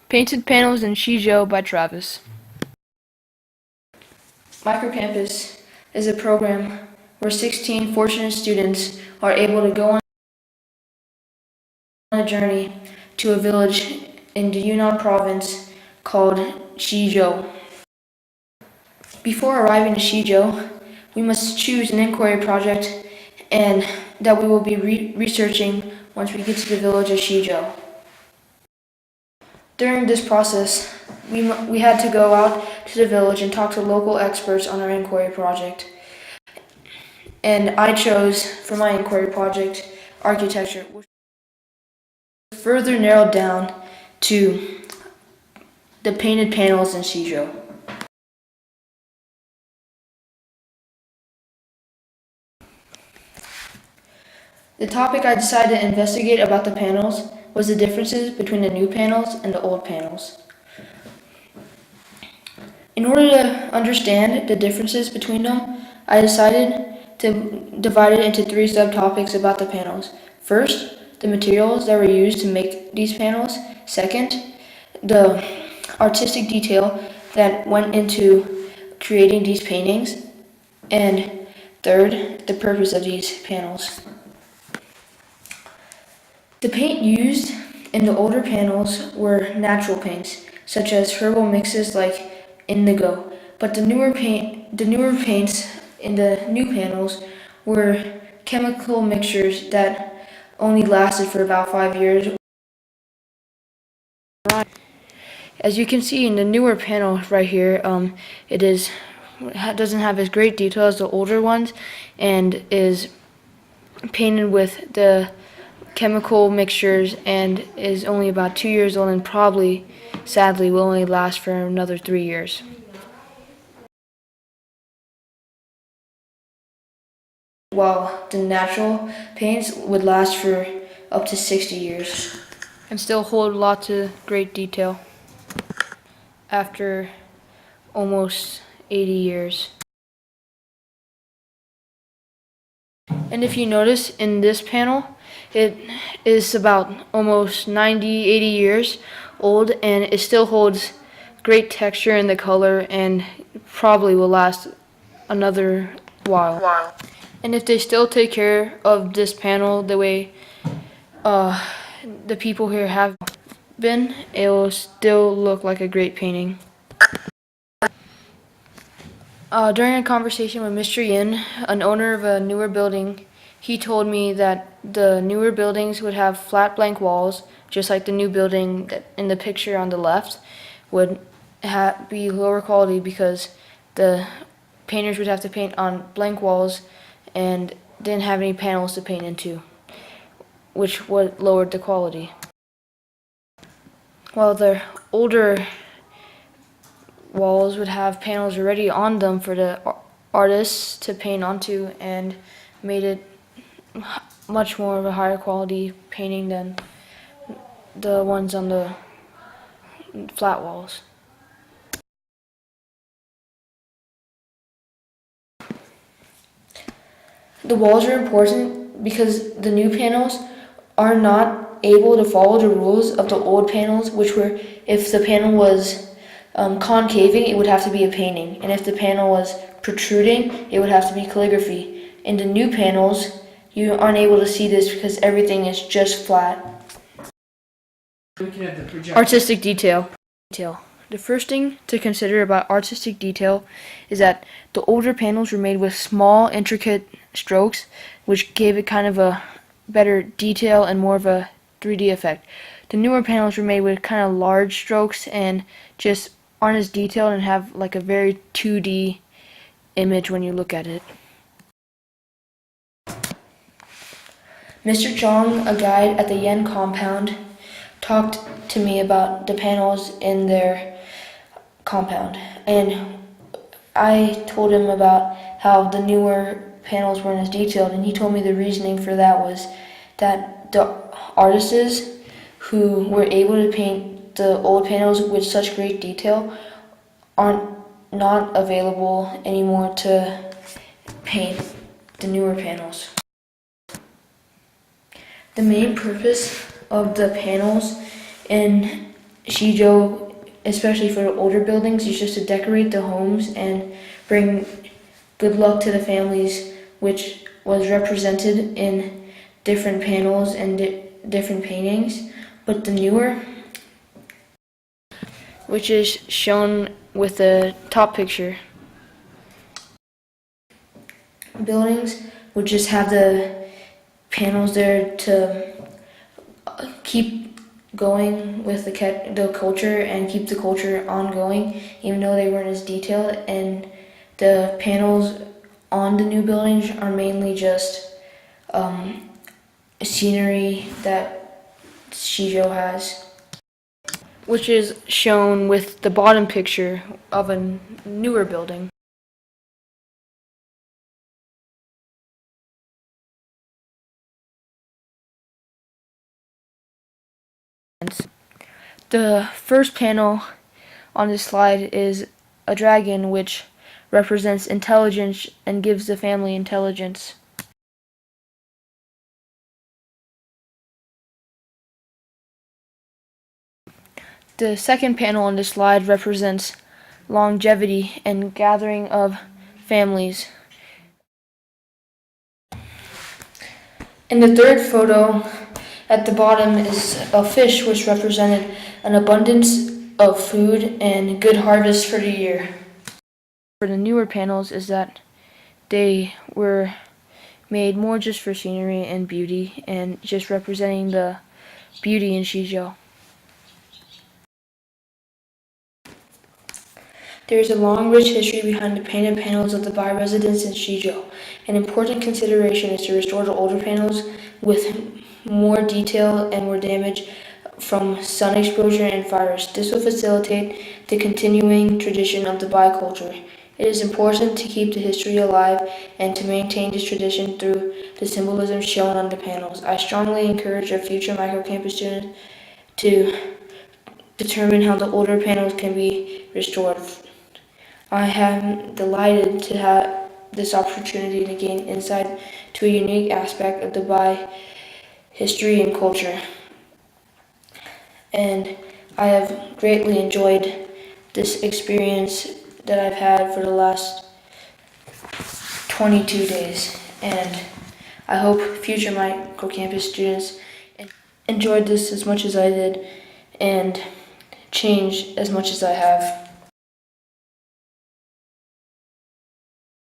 Painted Panels in Shijo by Travis. Microcampus is a program where 16 fortunate students are able to go on a journey to a village in the Yunnan province called Shijo. Before arriving to Shijo, we must choose an inquiry project and that we will be researching once we get to the village of Shijo. During this process, we had to go out to the village and talk to local experts on our inquiry project. And I chose, for my inquiry project, architecture, which was further narrowed down to the painted panels in Shijo. The topic I decided to investigate about the panels was the differences between the new panels and the old panels. In order to understand the differences between them, I decided to divide it into 3 subtopics about the panels. First, the materials that were used to make these panels. Second, the artistic detail that went into creating these paintings. And third, the purpose of these panels. The paint used in the older panels were natural paints, such as herbal mixes like indigo, but the newer paints in the new panels were chemical mixtures that only lasted for about 5 years. As you can see in the newer panel right here, it doesn't have as great detail as the older ones, and is painted with the chemical mixtures and is only about 2 years old and probably, sadly, will only last for another 3 years. While the natural paints would last for up to 60 years. And still hold lots of great detail after almost 80 years. And if you notice in this panel, it is about almost 80 years old, and it still holds great texture in the color and probably will last another while. And if they still take care of this panel the way the people here have been, it will still look like a great painting. During a conversation with Mr. Yin, an owner of a newer building, he told me that the newer buildings would have flat blank walls, just like the new building in the picture on the left would be lower quality because the painters would have to paint on blank walls and didn't have any panels to paint into, which would lowered the quality. While the older walls would have panels already on them for the artists to paint onto and made it much more of a higher quality painting than the ones on the flat walls. The walls are important because the new panels are not able to follow the rules of the old panels, which were if the panel was concaving, it would have to be a painting, and if the panel was protruding, it would have to be calligraphy. In the new panels, you aren't able to see this because everything is just flat. Artistic detail. The first thing to consider about artistic detail is that the older panels were made with small, intricate strokes, which gave it kind of a better detail and more of a 3D effect. The newer panels were made with kind of large strokes and just aren't as detailed and have like a very 2D image when you look at it. Mr. Zhang, a guide at the Yen compound, talked to me about the panels in their compound, and I told him about how the newer panels weren't as detailed, and he told me the reasoning for that was that the artists who were able to paint the old panels with such great detail not available anymore to paint the newer panels. The main purpose of the panels in Shijo, especially for older buildings, is just to decorate the homes and bring good luck to the families, which was represented in different panels and different paintings. But the newer, which is shown with the top picture, buildings would just have the panels there to keep going with the culture and keep the culture ongoing, even though they weren't as detailed. And the panels on the new buildings are mainly just scenery that Shijo has, which is shown with the bottom picture of a newer building. The first panel on this slide is a dragon, which represents intelligence and gives the family intelligence. The second panel on this slide represents longevity and gathering of families. In the third photo, at the bottom is a fish, which represented an abundance of food and good harvest for the year. For the newer panels is that they were made more just for scenery and beauty, and just representing the beauty in Shijo. There is a long, rich history behind the painted panels of the Bai residents in Shijo. An important consideration is to restore the older panels with more detail and more damage from sun exposure and fires. This will facilitate the continuing tradition of the Bai culture. It is important to keep the history alive and to maintain this tradition through the symbolism shown on the panels. I strongly encourage our future microcampus students to determine how the older panels can be restored. I am delighted to have this opportunity to gain insight to a unique aspect of the Bai history and culture. And I have greatly enjoyed this experience that I've had for the last 22 days. And I hope future microcampus students enjoyed this as much as I did and changed as much as I have.